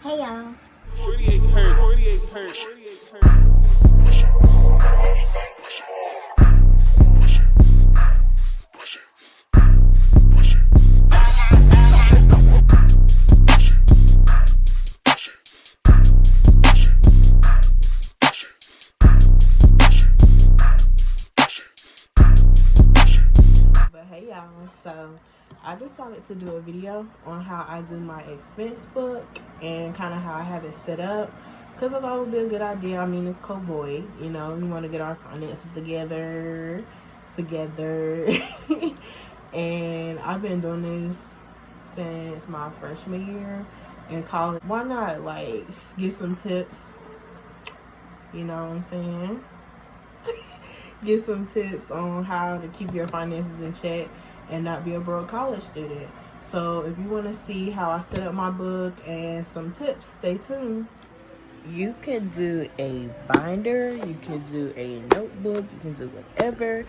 Hey y'all. 48 hurt, 48 hurt, 48 hurt. But hey y'all, so I decided to do a video on how I do my expense book and kind of how I have it set up, because I thought it would be a good idea. I mean, it's COVID, you know, we want to get our finances together and I've been doing this since my freshman year in college. Why not like get some tips, you know what I'm saying? Get some tips on how to keep your finances in check and not be a broke college student. So if you want to see how I set up my book and some tips, stay tuned. You can do a binder, you can do a notebook, you can do whatever.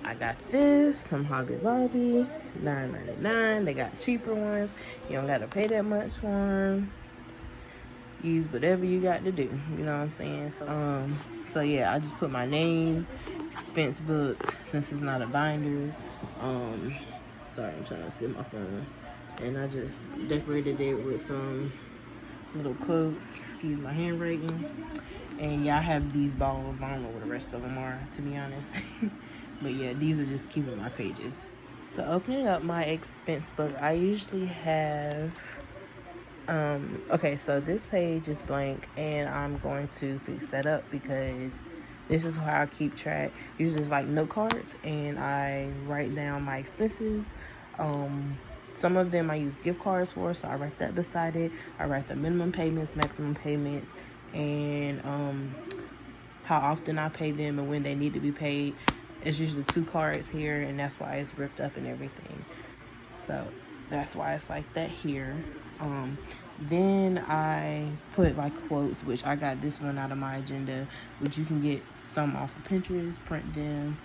I got this from Hobby Lobby, $9.99. They got cheaper ones. You don't got to pay that much for them. Use whatever you got to do, you know what I'm saying? So yeah, I just put my name, expense book, since it's not a binder. Sorry, I'm trying to see my phone. And I just decorated it with some little quotes, excuse my handwriting. And yeah, I have these balls. I don't know what the rest of them are, to be honest. But yeah, these are just keeping my pages. So opening up my expense book, I usually have okay, so this page is blank and I'm going to fix that up because this is how I keep track. Usually it's like note cards and I write down my expenses. Some of them I use gift cards for, so I write that beside it. I write the minimum payments, maximum payments, and how often I pay them and when they need to be paid. It's usually 2 cards here, and that's why it's ripped up and everything. So that's why it's like that here. Then I put like quotes, which I got this one out of my agenda, which you can get some off of Pinterest, print them,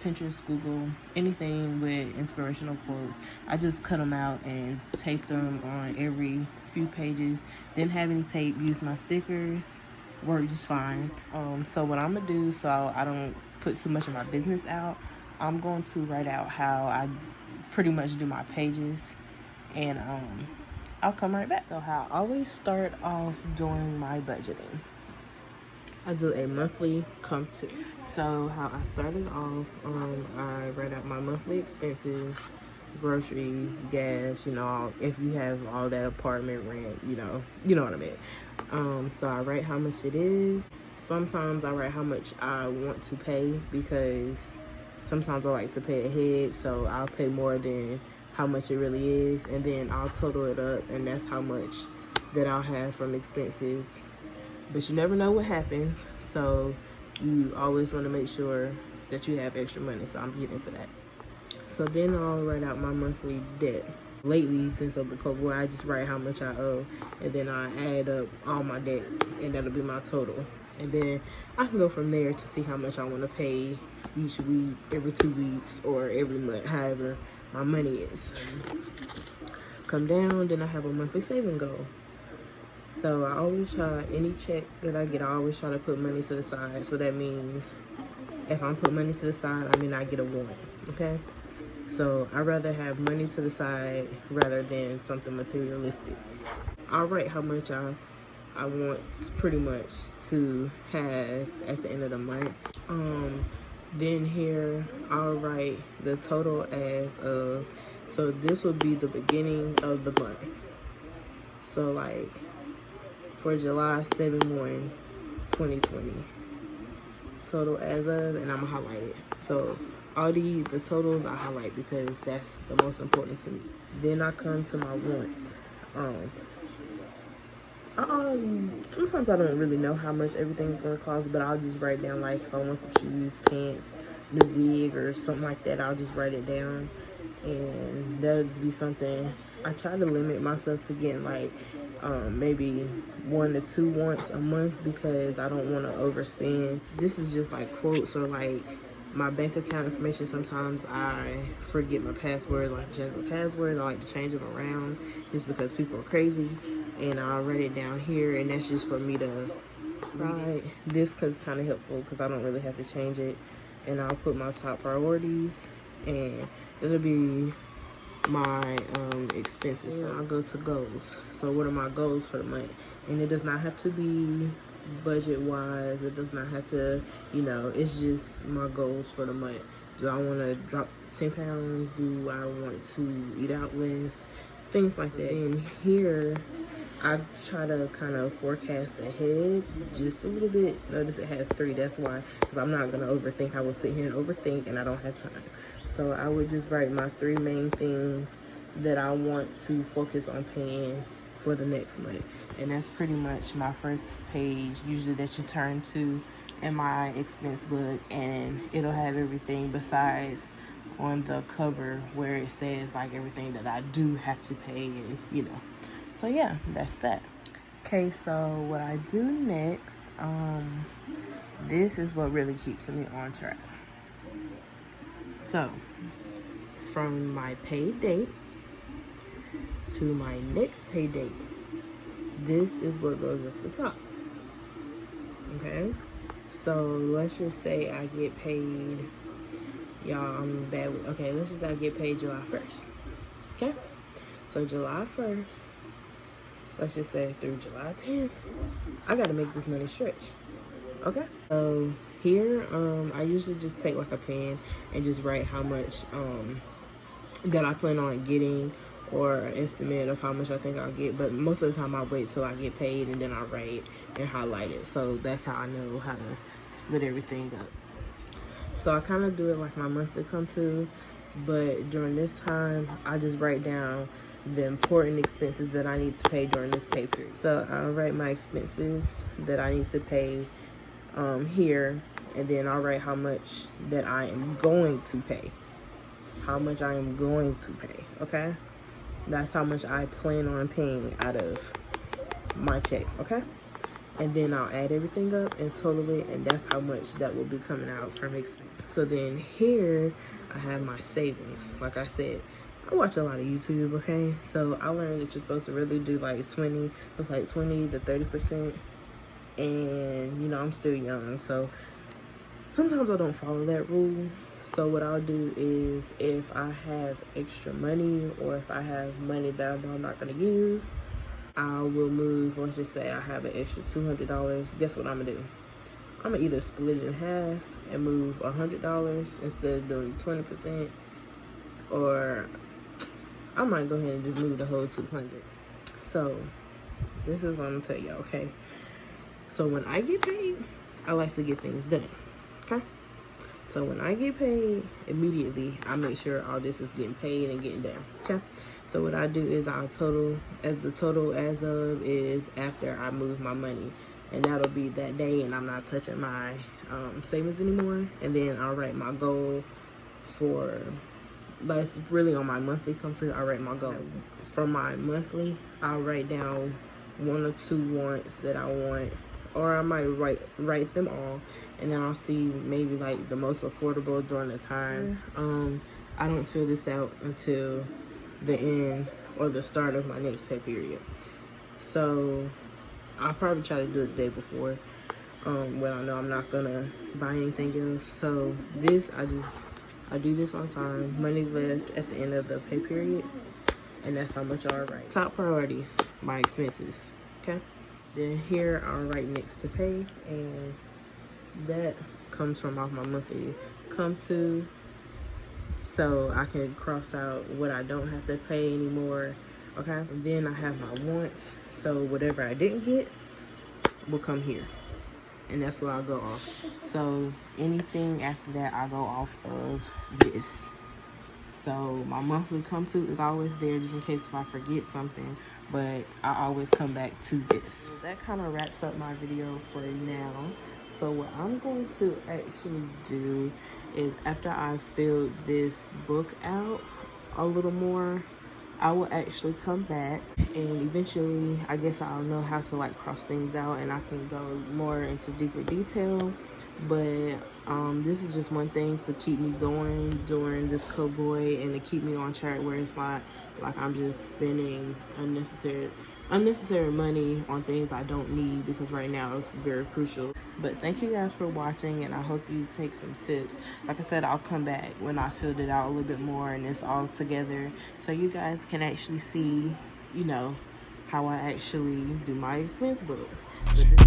Pinterest, Google, anything with inspirational quotes. I just cut them out and taped them on every few pages. Didn't have any tape, used my stickers, worked just fine. So what I'm gonna do, so I don't put too much of my business out, I'm going to write out how I pretty much do my pages, and I'll come right back. So how I always start off doing my budgeting, I do a monthly come to. So how I started off, I write out my monthly expenses, groceries, gas, you know, if you have all that apartment rent, you know what I mean. So I write how much it is. Sometimes I write how much I want to pay, because sometimes I like to pay ahead, so I'll pay more than how much it really is, and then I'll total it up, and that's how much that I'll have from expenses. But you never know what happens, so you always want to make sure that you have extra money, so I'm getting into that. So then I'll write out my monthly debt. Lately, since of the COVID, I just write how much I owe, and then I add up all my debt, and that'll be my total. And then I can go from there to see how much I want to pay each week, every 2 weeks, or every month, however my money is. Come down, then I have a monthly saving goal. So I always try, any check that I get, I always try to put money to the side. So that means if I'm putting money to the side, I mean I get a warrant, okay? So I'd rather have money to the side rather than something materialistic. I'll write how much I want pretty much to have at the end of the month. Then here I'll write the total as of, so this will be the beginning of the month. So like for July 7/1, 2020, total as of, and I'm gonna highlight it. So all the totals I highlight because that's the most important to me. Then I come to my wants. Sometimes I don't really know how much everything's gonna cost, but I'll just write down, like if I want some shoes, pants, new wig, or something like that, I'll just write it down, and that'll just be something. I try to limit myself to getting like maybe 1 to 2 wants a month, because I don't want to overspend. This is just like quotes or like my bank account information. Sometimes I forget my password, like change my password. I like to change them around just because people are crazy. and I'll write it down here, and that's just for me to write this because it's kind of helpful because I don't really have to change it. And I'll put my top priorities, and it'll be my expenses. So I'll go to goals. So what are my goals for the month? And it does not have to be budget wise. It does not have to, you know, it's just my goals for the month. Do I want to drop 10 pounds? Do I want to eat out less? Things like that. And here I try to kind of forecast ahead just a little bit. Notice it has 3. That's why, because I'm not going to overthink. I will sit here and overthink, and I don't have time. So I would just write my 3 main things that I want to focus on paying for the next month. And that's pretty much my first page, usually, that you turn to in my expense book, and it'll have everything besides on the cover where it says like everything that I do have to pay, and you know. So yeah, that's that. Okay, so what I do next, this is what really keeps me on track. So from my pay date to my next pay date, this is what goes at the top. Okay, so let's just say I get paid, y'all, I'm bad with, okay, let's just say I get paid July 1st. Okay, so July 1st, let's just say through July 10th, I gotta make this money stretch. Okay, so here I usually just take like a pen and just write how much that I plan on getting, or an estimate of how much I think I'll get. But most of the time I wait till I get paid and then I write and highlight it. So that's how I know how to split everything up. So I kind of do it like my monthly come to, but during this time I just write down the important expenses that I need to pay during this pay period. So I'll write my expenses that I need to pay here, and then I'll write how much that I am going to pay. How much I am going to pay, okay? That's how much I plan on paying out of my check, okay? And then I'll add everything up and total it, and that's how much that will be coming out from expense. So then here I have my savings. Like I said, I watch a lot of YouTube, okay? So I learned that you're supposed to really do like 20 to 30%. And you know, I'm still young, so sometimes I don't follow that rule. So what I'll do is, if I have extra money, or if I have money that I know I'm not gonna use, I will move. Let's just say I have an extra $200. Guess what I'm gonna do? I'm gonna either split it in half and move $100 instead of doing 20%, or I might go ahead and just move the whole 200. So this is what I'm gonna tell you, okay? So when I get paid, I like to get things done, okay? So when I get paid, immediately I make sure all this is getting paid and getting done, okay? So what I do is I'll total, as the total as of is after I move my money, and that'll be that day, and I'm not touching my savings anymore. And then I'll write my goal for, that's really on my monthly come to, I'll write my goal. From my monthly, I'll write down 1 or 2 wants that I want, or I might write them all, and then I'll see maybe like the most affordable during the time. I don't fill this out until the end or the start of my next pay period. So I'll probably try to do it the day before, when I know I'm not gonna buy anything else. So this, I do this on time. Money left at the end of the pay period, and that's how much I'll write. Top priorities, my expenses, okay? Then here I'll write next to pay, and that comes from off my monthly come to, so I can cross out what I don't have to pay anymore, okay? And then I have my wants, so whatever I didn't get will come here, and that's what I'll go off. So anything after that, I go off of this. So my monthly come to is always there, just in case if I forget something, but I always come back to this. That kind of wraps up my video for now. So what I'm going to actually do is, after I filled this book out a little more, I will actually come back, and eventually I guess I'll know how to like cross things out, and I can go more into deeper detail. But this is just one thing to keep me going during this cowboy, and to keep me on track where it's not like I'm just spending unnecessary unnecessary money on things I don't need, because right now it's very crucial. But thank you guys for watching, and I hope you take some tips. Like I said, I'll come back when I filled it out a little bit more and it's all together, so you guys can actually see, you know, how I actually do my expense book. But this